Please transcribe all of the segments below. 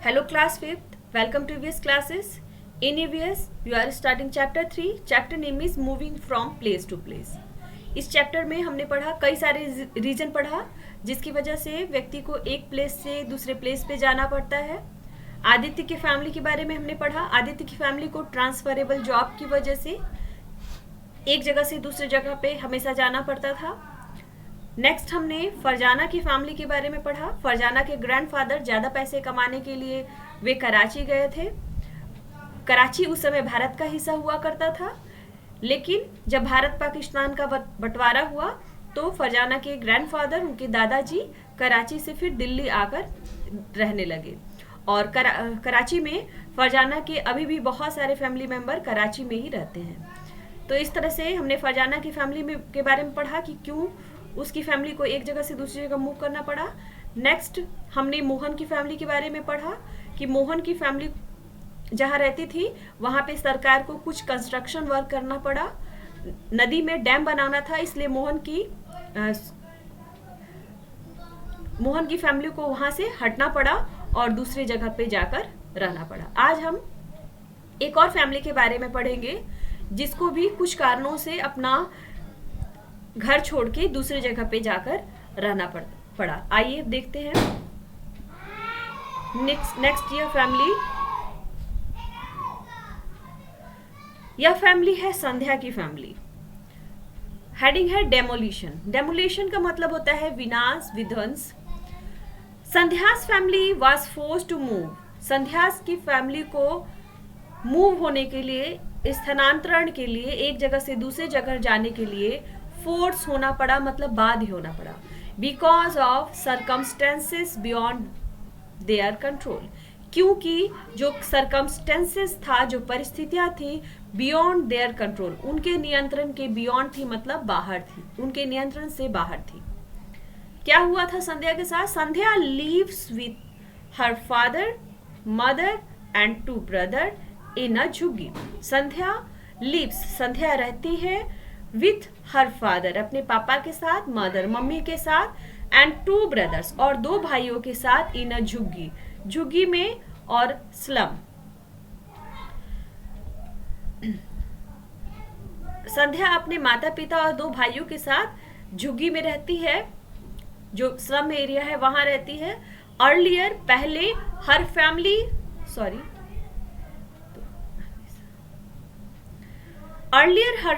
Hello class 5th, welcome to EVS classes. In EVS, you are starting chapter 3. Chapter name is moving from place to place. इस chapter में हमने पढ़ा कई सारे reason पढ़ा जिसकी वजह से व्यक्ति को एक प्लेस से दूसरे प्लेस पे जाना पड़ता है. आदित्य की फैमिली के बारे में हमने पढ़ा. आदित्य की फैमिली को ट्रांसफरेबल जॉब की वजह से एक जगह से दूसरी जगह पे हमेशा जाना पड़ता था. नेक्स्ट हमने फरजाना की फैमिली के बारे में पढ़ा. फरजाना के ग्रैंडफादर ज़्यादा पैसे कमाने के लिए वे कराची गए थे. कराची उस समय भारत का हिस्सा हुआ करता था, लेकिन जब भारत पाकिस्तान का बंटवारा हुआ तो फरजाना के ग्रैंडफादर, उनके दादाजी, कराची से फिर दिल्ली आकर रहने लगे. और कराची में फरजाना के अभी भी बहुत सारे फैमिली मेम्बर कराची में ही रहते हैं. तो इस तरह से हमने फरजाना की फैमिली में के बारे में पढ़ा कि क्यों उसकी फैमिली को एक जगह से दूसरी जगह मूव करना पड़ा. नेक्स्ट हमने मोहन की फैमिली के बारे में पढ़ा कि मोहन की फैमिली जहाँ रहती थी वहाँ पे सरकार को कुछ कंस्ट्रक्शन वर्क करना पड़ा. नदी में डैम बनाना था, इसलिए मोहन की फैमिली को वहाँ से हटना पड़ा और दूसरी जगह पे जाकर रहना पड़ा. आज हम एक और फैमिली के बारे में पढ़ेंगे जिसको भी कुछ कारणों से अपना घर छोड़ के दूसरी जगह पे जाकर रहना पड़ा. आइए देखते हैं. नेक्स्ट यह फैमिली है संध्या की फैमिली. हेडिंग है डेमोलिशन. डेमोलिशन का मतलब होता है विनाश, विध्वंस. Sandhya's family was forced to move. Sandhya's की फैमिली को मूव होने के लिए, स्थानांतरण के लिए, एक जगह से दूसरे जगह जाने के लिए फोर्स होना पड़ा, मतलब बाध्य होना पड़ा. Because of circumstances beyond their control. क्योंकि जो सर्कमस्टेंसेस था, जो परिस्थितियां थी, बियॉन्ड देयर कंट्रोल, उनके नियंत्रण के बियॉन्ड थी, मतलब बाहर थी, उनके नियंत्रण से बाहर थी. क्या हुआ था संध्या के साथ? Sandhya lives with her father, mother and 2 brother in a jhuggi. Sandhya रहती है विथ हर फादर, अपने पापा के साथ, मदर मम्मी के साथ, एंड 2 ब्रदर्स और 2 भाइयों के साथ, इन अ झुग्गी, झुग्गी में और स्लम. संध्या अपने माता पिता और 2 भाइयों के साथ झुग्गी में रहती है, जो स्लम एरिया है वहां रहती है. अर्लियर, पहले, हर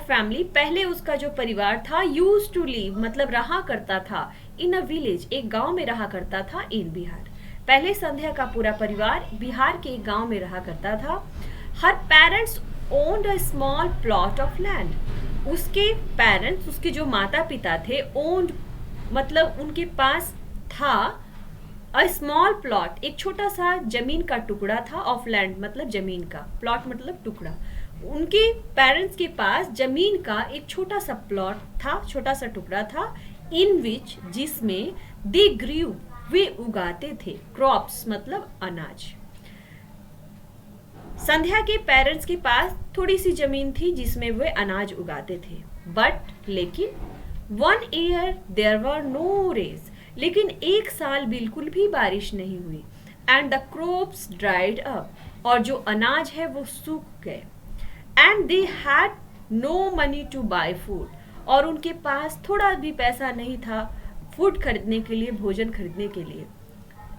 फैमिली पहले उसका जो परिवार था, यूज्ड टू लिव मतलब रहा करता था, इन अ विलेज, एक गांव में रहा करता था, इन बिहार. पहले संध्या का पूरा परिवार बिहार के एक गांव में रहा करता था. Her parents owned a small plot of land. उसके पेरेंट्स, उसके जो माता पिता थे, ओन्ड मतलब उनके पास था, अ स्मॉल प्लॉट एक छोटा सा जमीन का टुकड़ा था, ऑफ लैंड मतलब जमीन का, प्लॉट मतलब टुकड़ा. उनके पेरेंट्स के पास जमीन का एक छोटा सा प्लॉट था, छोटा सा टुकड़ा था, इन विच जिसमें दे ग्रीव वे उगाते थे, क्रॉप्स मतलब अनाज. संध्या के पेरेंट्स के पास थोड़ी सी जमीन थी जिसमें वे अनाज उगाते थे. बट लेकिन 1 year there were no rains, लेकिन एक साल बिल्कुल भी बारिश नहीं हुई. And the crops dried up, और जो अनाज है वो सूख गए. And they had no money to buy food, और उनके पास थोड़ा भी पैसा नहीं था फूड खरीदने के लिए, भोजन खरीदने के लिए.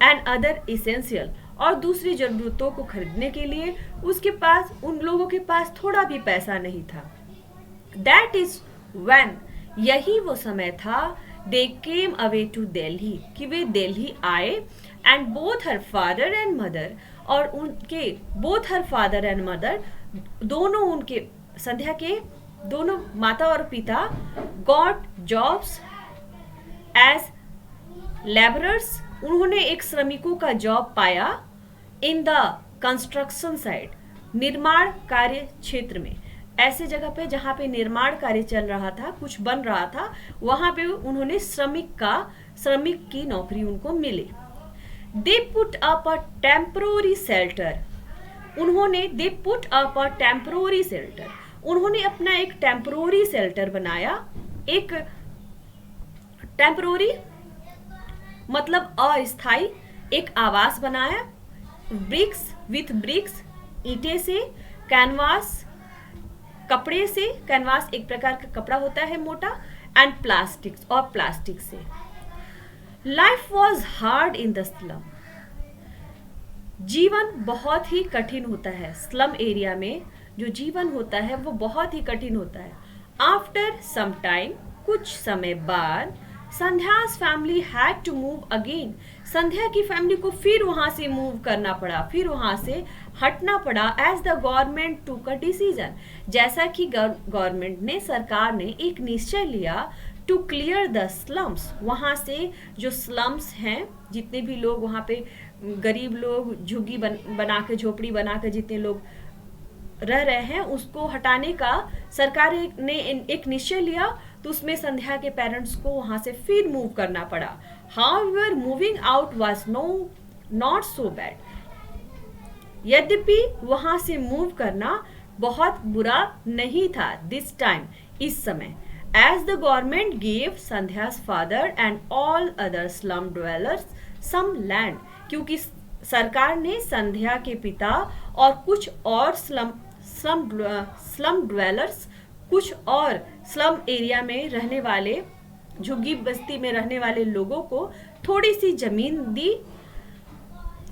एंड अदर इसेंशियल, और दूसरी जरूरतों को खरीदने के लिए उन लोगों के पास थोड़ा भी पैसा नहीं था. दैट इज व्हेन, यही वो समय था, दे केम अवे टू दिल्ली, कि वे दिल्ली आए. And both her father and mother, और उनके both her father and mother, दोनों उनके संध्या के दोनों माता और पिता, गॉट जॉब्स एज लेबरर्स, उन्होंने एक श्रमिकों का जॉब पाया. इन द कंस्ट्रक्शन साइट, निर्माण कार्य क्षेत्र में, ऐसे जगह पे जहाँ पे निर्माण कार्य चल रहा था, कुछ बन रहा था, वहां पे उन्होंने श्रमिक की नौकरी उनको मिली. They put up a temporary shelter, उन्होंने अपना एक टेम्पररी शेल्टर बनाया. एक टेम्पररी मतलब अस्थाई, एक आवास बनाया. ब्रिक्स ईंटे से, कैनवास कपड़े से, कैनवास एक प्रकार का कपड़ा होता है मोटा, एंड प्लास्टिक से। Life was hard in the slum. जीवन बहुत ही कठिन होता है। स्लम एरिया में जो जीवन होता है वो बहुत ही कठिन होता है। आफ्टर सम टाइम, कुछ समय बाद, Sandhya's family had to move again. Sandhya की फैमिली को फिर वहां से मूव करना पड़ा, फिर वहां से हटना पड़ा, एज द गवर्नमेंट टूक अ डिसीजन। जैसा कि गवर्नमेंट ने, सरकार ने एक निश्चय लिया टू क्लियर द स्लम्स। वहाँ से जो स्लम्स हैं, जितने भी लोग वहाँ पे गरीब लोग झुग्गी बना के, झोपड़ी बना के जितने लोग रह रहे हैं, उसको हटाने का सरकार ने एक निश्चय लिया। तो उसमें संध्या के पेरेंट्स को वहाँ से फिर मूव करना पड़ा। However moving out was not so bad. यद्यपि वहाँ से मूव करना बहुत बुरा नहीं था। दिस टाइम, इस समय, as the government gave Sandhya's father and all other slum dwellers some land, क्योंकि सरकार ने संध्या के पिता और कुछ और स्लम ड्वेलर्स, कुछ और स्लम एरिया में रहने वाले, झुग्गी बस्ती में रहने वाले लोगों को थोड़ी सी जमीन दी।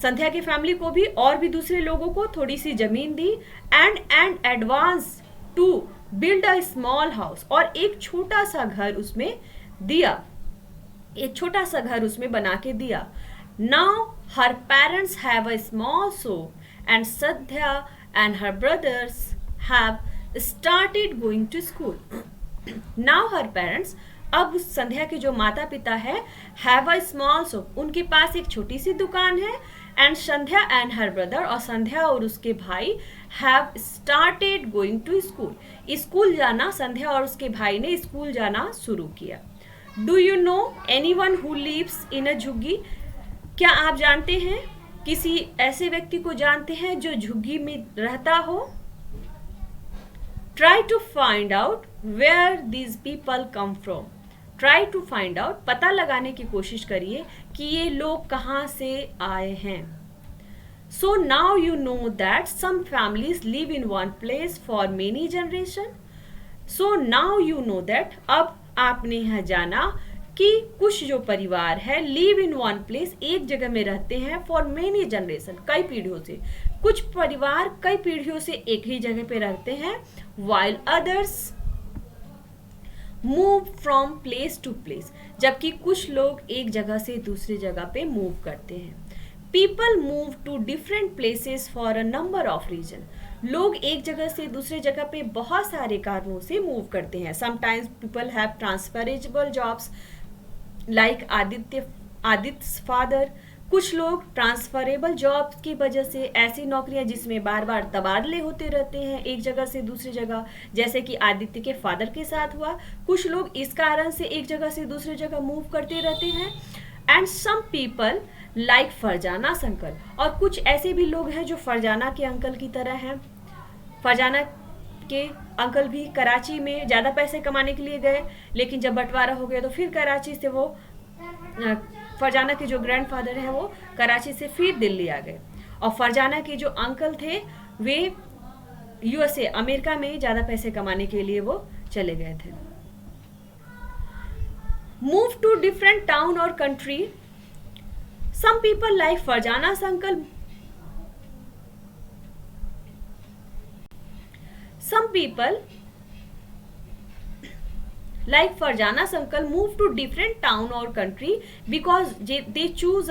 संध्या की फैमिली को भी और भी दूसरे लोगों को थोड़ी सी जमीन दी। And advance to build a small house, और एक छोटा सा घर उसमें दिया, एक छोटा सा घर उसमें बना के दिया। Now her parents have a small shop and Sandhya and her brothers have started going to school. Now her parents, अब संध्या के जो माता पिता है, हैव अ स्मॉल शॉप, उनके पास एक छोटी सी दुकान है। And Sandhya and her brother, और संध्या और उसके भाई, have started going to school, school जाना, संध्या और उसके भाई ने स्कूल जाना शुरू किया। Do you know anyone who lives in a jhuggi? क्या आप जानते हैं, किसी ऐसे व्यक्ति को जानते हैं जो झुग्गी में रहता हो? Try to find out where these people come from. Try to find out, पता लगाने की कोशिश करिए कि ये लोग कहाँ से आए हैं। So now you know that some families live in one place for many generation. So now you know that, अब आपने यह जाना कि कुछ जो परिवार है, लिव इन वन प्लेस, एक जगह में रहते हैं, फॉर मेनी जनरेशन, कई पीढ़ियों से। कुछ परिवार कई पीढ़ियों से एक ही जगह पे रहते हैं। while others move from place to place, जबकि कुछ लोग एक जगह से दूसरी जगह पे मूव करते हैं। People move to different places for a number of reasons. लोग एक जगह से दूसरे जगह पे बहुत सारे कारणों से मूव करते हैं। Sometimes people have transferable jobs like आदित्य's father. कुछ लोग ट्रांसफरेबल जॉब की वजह से, ऐसी नौकरियां जिसमें बार बार तबादले होते रहते हैं एक जगह से दूसरी जगह, जैसे कि आदित्य के फादर के साथ हुआ। कुछ लोग इस कारण से एक जगह से दूसरी जगह मूव करते रहते हैं। And some people like Farzana's uncle, और कुछ ऐसे भी लोग हैं जो फरजाना के अंकल की तरह हैं। फरजाना के अंकल भी कराची में ज़्यादा पैसे कमाने के लिए गए, लेकिन जब बंटवारा हो गया तो फिर कराची से वो, फरजाना के जो ग्रैंडफादर हैं वो कराची से फिर दिल्ली आ गए। और फरजाना के जो अंकल थे वे यूएसए, अमेरिका में ज़्यादा पैसे कमाने के लिए वो चले गए थे। मूव टू डिफरेंट टाउन और country. Some people like Farzana's uncle, some people like Farjana's uncle move to different town or country because they choose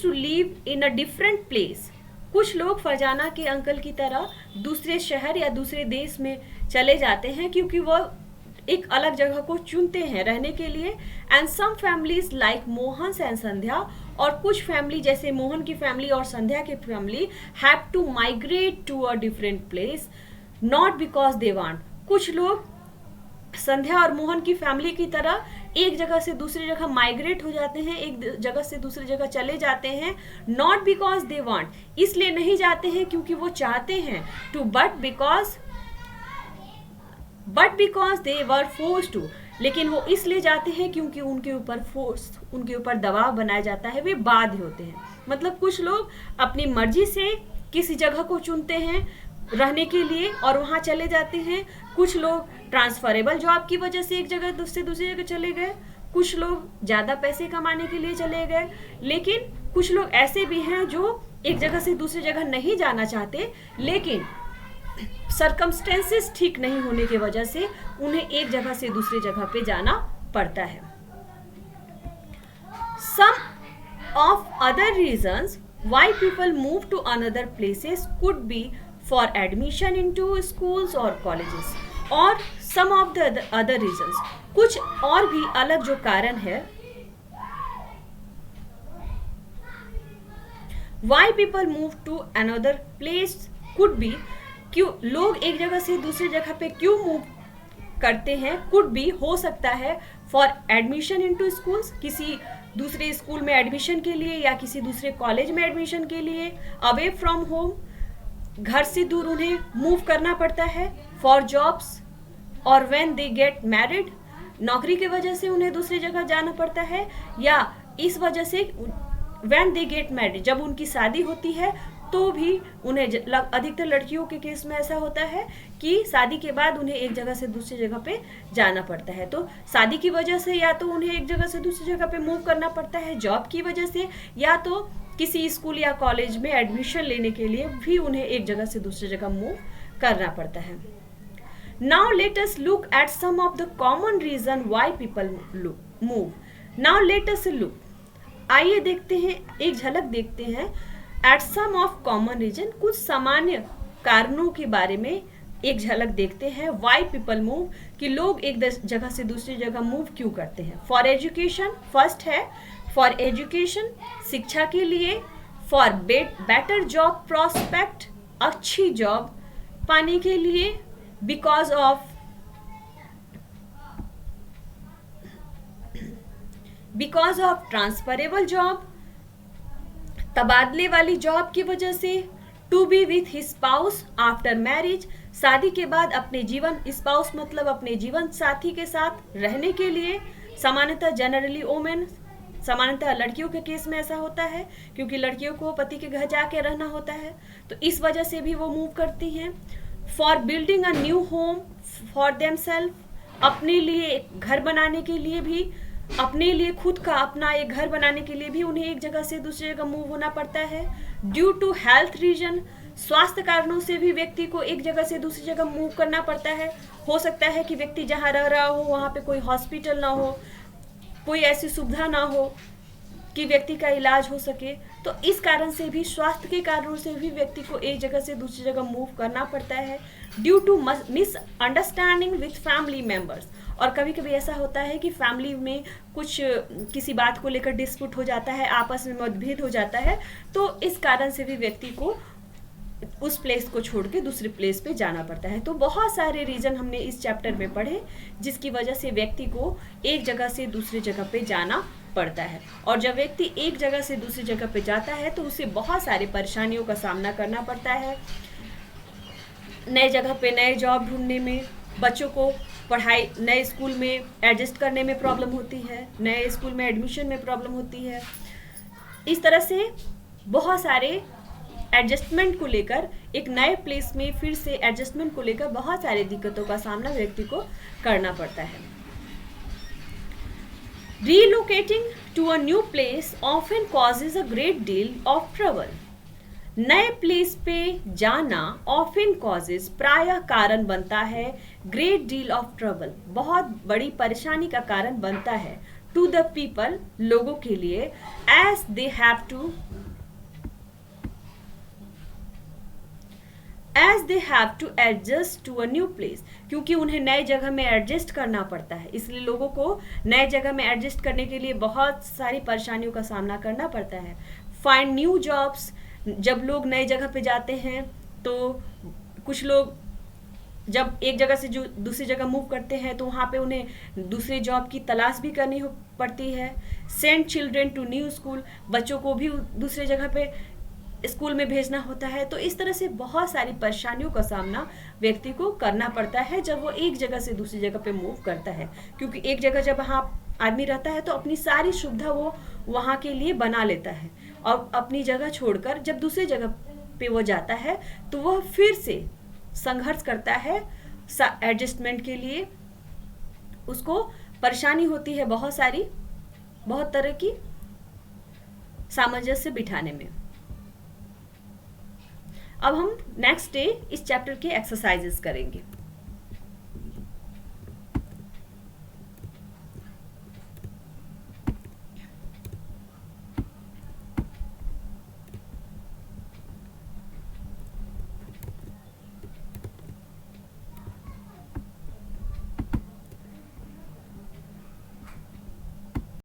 to live in a different place. कुछ लोग फरजाना के अंकल की तरह दूसरे शहर या दूसरे देश में चले जाते हैं क्योंकि वह एक अलग जगह को चुनते हैं रहने के लिए। And some families like Mohan and Sandhya, और कुछ फैमिली जैसे मोहन की फैमिली और संध्या की family have to migrate to a different place not because they want. कुछ लोग संध्या और मोहन की फैमिली की तरह एक जगह से दूसरी जगह माइग्रेट हो जाते हैं, एक जगह से दूसरी जगह चले जाते हैं, नॉट बिकॉज दे वांट, इसलिए नहीं जाते हैं क्योंकि वो चाहते हैं to, but because they were force to, लेकिन वो इसलिए जाते हैं क्योंकि उनके ऊपर फोर्स, उनके ऊपर दबाव बनाया जाता है, वे बाध्य होते हैं। मतलब कुछ लोग अपनी मर्जी से किसी जगह को चुनते हैं रहने के लिए और वहाँ चले जाते हैं। कुछ लोग ट्रांसफरेबल जॉब की वजह से एक जगह से दूसरी जगह चले गए, कुछ लोग ज़्यादा पैसे कमाने के लिए चले गए, लेकिन कुछ लोग ऐसे भी हैं जो एक जगह से दूसरी जगह नहीं जाना चाहते, लेकिन सर्कमस्टेंसेस ठीक नहीं होने की वजह से उन्हें एक जगह से दूसरी जगह पे जाना पड़ता है। Some of other reasons why people move to another places could be for admission into schools और कॉलेजेस, और some of the other reasons, कुछ और भी अलग जो कारण है why people move to another place could be, क्यों लोग एक जगह से दूसरी जगह पे क्यों मूव करते हैं, कुड बी हो सकता है फॉर एडमिशन इनटू स्कूल्स, किसी दूसरे स्कूल में एडमिशन के लिए या किसी दूसरे कॉलेज में एडमिशन के लिए, अवे फ्रॉम होम, घर से दूर उन्हें मूव करना पड़ता है, फॉर जॉब्स, और व्हेन दे गेट मैरिड, नौकरी की वजह से उन्हें दूसरी जगह जाना पड़ता है, या इस वजह से व्हेन दे गेट मैरिड, जब उनकी शादी होती है तो भी उन्हें अधिकतर लड़कियों के केस में ऐसा होता है कि शादी के बाद उन्हें एक जगह से दूसरी जगह पे जाना पड़ता है। तो शादी की वजह से या तो उन्हें एक जगह से दूसरी जगह पे मूव करना पड़ता है, जॉब की वजह से, या तो किसी स्कूल या कॉलेज में एडमिशन लेने के लिए भी उन्हें एक जगह से दूसरी जगह मूव करना पड़ता है। Now let us look at some of the common reason why people move. Now let us look, आइए देखते हैं, एक झलक देखते हैं at some of common reason, कुछ सामान्य कारणों के बारे में एक झलक देखते हैं। व्हाई पीपल मूव, कि लोग एक जगह से दूसरी जगह मूव क्यों करते हैं। फॉर एजुकेशन, फर्स्ट है फॉर एजुकेशन, शिक्षा के लिए, फॉर बेटर जॉब प्रोस्पेक्ट, अच्छी जॉब पाने के लिए, बिकॉज ऑफ ट्रांसफरेबल जॉब, तबादले वाली जॉब की वजह से, to be with his spouse after marriage, शादी के बाद अपने जीवन, स्पाउस मतलब अपने जीवन साथी के साथ रहने के लिए, सामान्यतः जनरली वोमेन, सामान्यतः लड़कियों के केस में ऐसा होता है क्योंकि लड़कियों को पति के घर जाके रहना होता है, तो इस वजह से भी वो मूव करती हैं। For building a new home for themselves, अपने लिए घर बनाने के लिए भी, अपने लिए खुद का अपना एक घर बनाने के लिए भी उन्हें एक जगह से दूसरी जगह मूव होना पड़ता है। ड्यू टू हेल्थ रीजन, स्वास्थ्य कारणों से भी व्यक्ति को एक जगह से दूसरी जगह मूव करना पड़ता है। हो सकता है कि व्यक्ति जहाँ रह रहा हो वहाँ पे कोई हॉस्पिटल ना हो, कोई ऐसी सुविधा ना हो कि व्यक्ति का इलाज हो सके, तो इस कारण से भी, स्वास्थ्य के कारणों से भी व्यक्ति को एक जगह से दूसरी जगह मूव करना पड़ता है। Due to misunderstanding with family members, और कभी कभी ऐसा होता है कि फैमिली में कुछ किसी बात को लेकर डिस्प्यूट हो जाता है, आपस में मतभेद हो जाता है, तो इस कारण से भी व्यक्ति को उस प्लेस को छोड़ के दूसरे प्लेस पे जाना पड़ता है। तो बहुत सारे रीजन हमने इस चैप्टर में पढ़े जिसकी वजह से व्यक्ति को एक जगह से दूसरी जगह पे जाना पड़ता है, और जब व्यक्ति एक जगह से दूसरी जगह पे जाता है तो उसे बहुत सारे परेशानियों का सामना करना पड़ता है। नए जगह पे नए जॉब ढूंढने में, बच्चों को पढ़ाई, नए स्कूल में एडजस्ट करने में प्रॉब्लम होती है, नए स्कूल में एडमिशन में प्रॉब्लम होती है। इस तरह से बहुत सारे एडजस्टमेंट को लेकर, एक नए प्लेस में फिर से एडजस्टमेंट को लेकर बहुत सारी दिक्कतों का सामना व्यक्ति को करना पड़ता है। Relocating to a new place often causes a great deal of trouble. नए प्लेस पे जाना often causes, प्रायः कारण बनता है, great deal of trouble, बहुत बड़ी परेशानी का कारण बनता है, to the people, लोगों के लिए, as they have to adjust to a new place, क्योंकि उन्हें नए जगह में एडजस्ट करना पड़ता है, इसलिए लोगों को नए जगह में एडजस्ट करने के लिए बहुत सारी परेशानियों का सामना करना पड़ता है। फाइंड न्यू जॉब्स, जब लोग नए जगह पे जाते हैं तो कुछ लोग जब एक जगह से जो दूसरी जगह मूव करते हैं तो वहाँ पे उन्हें दूसरी जॉब की तलाश भी करनी पड़ती है। Send children to new school, बच्चों को भी दूसरे जगह पे स्कूल में भेजना होता है। तो इस तरह से बहुत सारी परेशानियों का सामना व्यक्ति को करना पड़ता है जब वो एक जगह से दूसरी जगह पे मूव करता है, क्योंकि एक जगह जब वहाँ आदमी रहता है तो अपनी सारी सुविधा वो वहाँ के लिए बना लेता है, और अपनी जगह छोड़कर जब दूसरी जगह पे वो जाता है तो वह फिर से संघर्ष करता है एडजस्टमेंट के लिए। उसको परेशानी होती है बहुत सारी, बहुत तरह की सामंजस्य बिठाने में। अब हम नेक्स्ट डे इस चैप्टर के एक्सरसाइजेस करेंगे।